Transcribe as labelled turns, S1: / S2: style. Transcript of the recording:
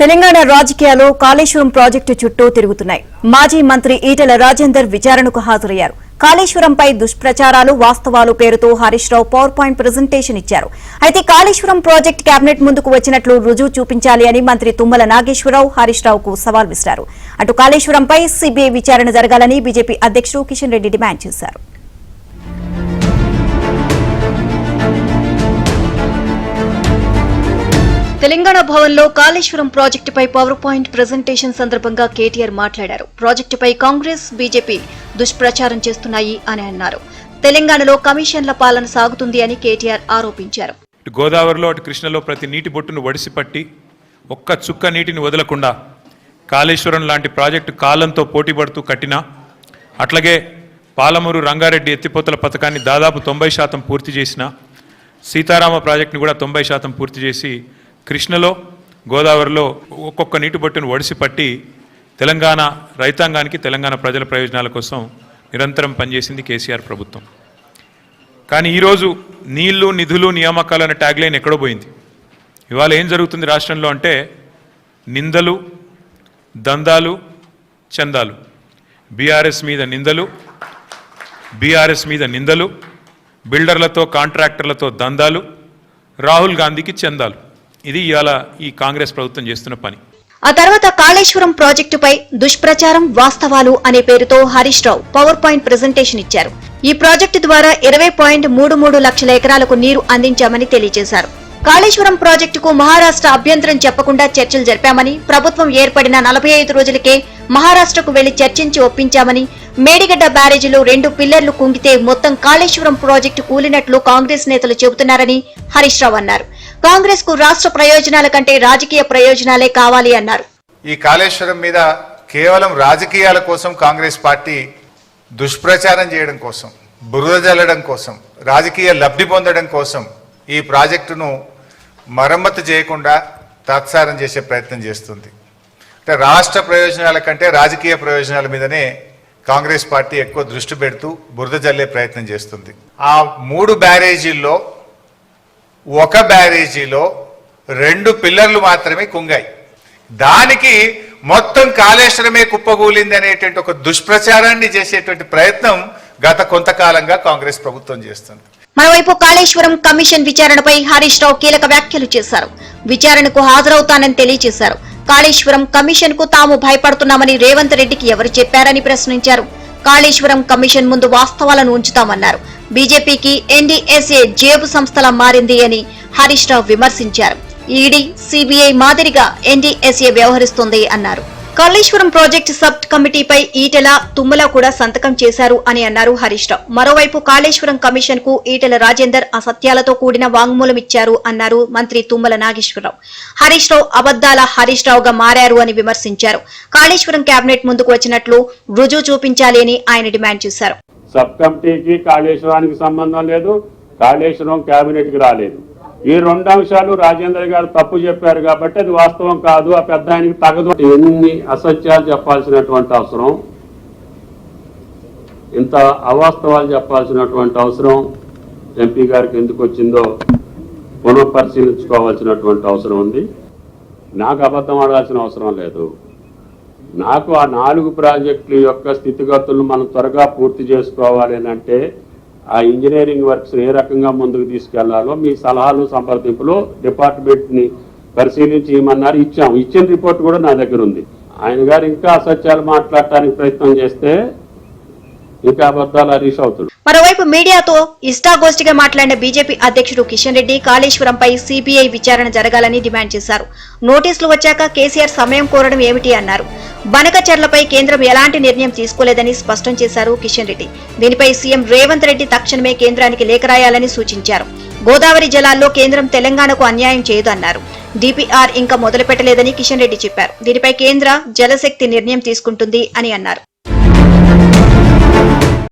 S1: తెలంగాణ రాజకీయాలు కాళేశ్వరం ప్రాజెక్టు చుట్టూ తిరుగుతున్నాయి. మాజీ మంత్రి ఈటెల రాజేందర్ విచారణకు హాజరయ్యారు. కాళేశ్వరంపై దుష్ప్రచారాలు వాస్తవాలు పేరుతో Harish Rao power point presentation ఇచ్చారు. అయితే కాళేశ్వరం ప్రాజెక్టు కేబినెట్ ముందుకు వచ్చినట్లు రుజువు చూపించాలి అని మంత్రి తుమ్మల నాగేశ్వరరావు హరీష్ రావుకు సవాల్ విసిరారు. అటు కాళేశ్వరంపై సిబిఐ విచారణ జరగాలని బీజేపీ అధ్యక్షుడు కిషన్ రెడ్డి డిమాండ్ చేశారు. తెలంగాణ భవన్లో కాళేశ్వరం ప్రాజెక్టుపై పవర్ పాయింట్ ప్రెజెంటేషన్ సందర్భంగా కేటీఆర్ మాట్లాడారు. ప్రాజెక్టుపై కాంగ్రెస్, బీజేపీ దుష్ప్రచారం చేస్తున్నాయి అని అన్నారు. తెలంగాణలో కమిషన్ల పాలన సాగుతుంది అని కేటీఆర్ ఆరోపించారు.
S2: గోదావరిలో అటు కృష్ణలో ప్రతి నీటి బొట్టును వడిసిపట్టి ఒక్క చుక్క నీటిని వదలకుండా కాళేశ్వరం లాంటి ప్రాజెక్టు కాలంతో పోటీపడుతూ కట్టినా, అట్లాగే పాలమూరు రంగారెడ్డి ఎత్తిపోతల పథకాన్ని దాదాపు 90% పూర్తి చేసిన, సీతారామ ప్రాజెక్టును కూడా 90% పూర్తి చేసి కృష్ణలో గోదావరిలో ఒక్కొక్క నీటి బొట్టును వడిసిపట్టి తెలంగాణ రైతాంగానికి, తెలంగాణ ప్రజల ప్రయోజనాల కోసం నిరంతరం పనిచేసింది కేసీఆర్ ప్రభుత్వం. కానీ ఈరోజు నీళ్లు, నిధులు, నియామకాలు అనే ట్యాగ్లైన్ ఎక్కడో పోయింది. ఇవాళ ఏం జరుగుతుంది రాష్ట్రంలో అంటే నిందలు, దందాలు, చందాలు. బీఆర్ఎస్ మీద నిందలు, బీఆర్ఎస్ మీద నిందలు, బిల్డర్లతో కాంట్రాక్టర్లతో దందాలు, రాహుల్ గాంధీకి చందాలు. ఇది ఇవాళ ఈ కాంగ్రెస్ ప్రభుత్వం చేస్తున్న పని.
S1: ఆ తర్వాత కాళేశ్వరం ప్రాజెక్టుపై దుష్ప్రచారం వాస్తవాలు అనే పేరుతో Harish Rao power point presentation ఇచ్చారు. ఈ ప్రాజెక్టు ద్వారా 20.33 లక్షల ఎకరాలకు నీరు అందించామని తెలియజేశారు. కాళేశ్వరం ప్రాజెక్టుకు మహారాష్ట్ర అభ్యంతరం చెప్పకుండా చర్చలు జరిపామని, ప్రభుత్వం ఏర్పడిన 45 రోజులకే మహారాష్ట్రకు వెళ్లి చర్చించి ఒప్పించామని, మేడిగడ్డ బ్యారేజీలో 2 పిల్లర్లు కుంగితే మొత్తం కాళేశ్వరం ప్రాజెక్టు కూలినట్లు కాంగ్రెస్ నేతలు చెబుతున్నారని హరీష్ రావు అన్నారు. కాంగ్రెస్ కు రాష్ట్ర ప్రయోజనాల కంటే రాజకీయ ప్రయోజనాలే కావాలి అన్నారు.
S3: ఈ కాళేశ్వరం మీద కేవలం రాజకీయాల కోసం కాంగ్రెస్ పార్టీ దుష్ప్రచారం చేయడం కోసం, బురద జల్లడం కోసం, రాజకీయ లబ్ధి పొందడం కోసం ఈ ప్రాజెక్టును మరమ్మతు చేయకుండా తాత్సారం చేసే ప్రయత్నం చేస్తుంది. అంటే రాష్ట్ర ప్రయోజనాల కంటే రాజకీయ ప్రయోజనాల మీదనే కాంగ్రెస్ పార్టీ ఎక్కువ దృష్టి పెడుతూ బురద జల్లే ప్రయత్నం చేస్తుంది. ఆ 3 బ్యారేజీల్లో ఒక బ్యారేజీలో 2 పిల్లర్లు మాత్రమే కుంగాయి. దానికి మొత్తం కాళేశ్వరమే కుప్పగూలింది అనేటువంటి ఒక దుష్ప్రచారాన్ని చేసేటువంటి ప్రయత్నం గత కొంతకాలంగా కాంగ్రెస్ ప్రభుత్వం చేస్తుంది.
S1: మరోవైపు కాళేశ్వరం కమిషన్ విచారణపై హరీష్ రావు కీలక వ్యాఖ్యలు చేశారు. విచారణకు హాజరవుతానని తెలియజేశారు. కాళేశ్వరం కమిషన్ కు తాము భయపడుతున్నామని రేవంత్ రెడ్డికి ఎవరు చెప్పారని ప్రశ్నించారు. కాళేశ్వరం కమిషన్ ముందు వాస్తవాలను ఉంచుతామన్నారు. బీజేపీకి ఎన్డీఎస్ఏ జేబు సంస్థలా మారింది అని హరీష్ రావు విమర్శించారు. ఈడీ, సిబిఐ మాదిరిగా ఎన్డీఎస్ఏ వ్యవహరిస్తోంది అన్నారు. కాళేశ్వరం ప్రాజెక్టు సబ్ కమిటీపై ఈటెల, తుమ్మల కూడా సంతకం చేశారు అని అన్నారు హరీష్ రావు. మరోవైపు కాళేశ్వరం కమిషన్ కు ఈటెల రాజేందర్ అసత్యాలతో కూడిన వాంగ్మూలం ఇచ్చారు అన్నారు మంత్రి తుమ్మల నాగేశ్వరరావు. హరీష్ రావు అబద్దాల హరీష్ రావుగా మారారు అని విమర్శించారు. కాళేశ్వరం కేబినెట్ ముందుకు వచ్చినట్లు రుజువు చూపించాలి అని ఆయన డిమాండ్ చేశారు.
S4: సబ్ కమిటీకి కాళేశ్వరానికి సంబంధం లేదు, కాళేశ్వరం కేబినెట్ కి రాలేదు. ఈ 2 అంశాలు రాజేందర్ గారు తప్పు చెప్పారు కాబట్టి అది వాస్తవం కాదు, ఆ పెద్ద ఆయనకి తగదు. ఎన్ని అసత్యాలు చెప్పాల్సినటువంటి అవసరం, ఇంత అవాస్తవాలు చెప్పాల్సినటువంటి అవసరం ఎంపీ గారికి ఎందుకు వచ్చిందో పునఃపరిశీలించుకోవాల్సినటువంటి అవసరం ఉంది. నాకు అబద్ధం ఆడాల్సిన అవసరం లేదు. నాకు ఆ 4 ప్రాజెక్టుల యొక్క స్థితిగతులను మనం త్వరగా పూర్తి చేసుకోవాలి అని అంటే ఆ ఇంజనీరింగ్ వర్క్స్ ఏ రకంగా ముందుకు తీసుకెళ్లాలో మీ సలహాలు, సంప్రదింపులు డిపార్ట్మెంట్ని పరిశీలించి ఇవ్వమన్నారు. ఇచ్చిన రిపోర్ట్ కూడా నా దగ్గర ఉంది. ఆయన గారు ఇంకా అసత్యాలు మాట్లాడటానికి ప్రయత్నం చేస్తే ఇంకా అబద్ధాలు హరీష్ అవుతుంది.
S1: మరోవైపు మీడియాతో ఇష్టాగోష్ఠిగా మాట్లాడిన బీజేపీ అధ్యక్షుడు కిషన్ రెడ్డి కాళేశ్వరంపై సిబిఐ విచారణ జరగాలని డిమాండ్ చేశారు. నోటీసులు వచ్చాక కేసీఆర్ సమయం కోరడం ఏమిటి అన్నారు. బనకచర్లపై కేంద్రం ఎలాంటి నిర్ణయం తీసుకోలేదని స్పష్టం చేశారు కిషన్ రెడ్డి. దీనిపై సీఎం రేవంత్ రెడ్డి తక్షణమే కేంద్రానికి లేఖ రాయాలని సూచించారు. గోదావరి జలాల్లో కేంద్రం తెలంగాణకు అన్యాయం చేయదన్నారు. డిపిఆర్ ఇంకా మొదలుపెట్టలేదని కిషన్ రెడ్డి చెప్పారు. దీనిపై కేంద్ర జలశక్తి నిర్ణయం తీసుకుంటుంది అని అన్నారు.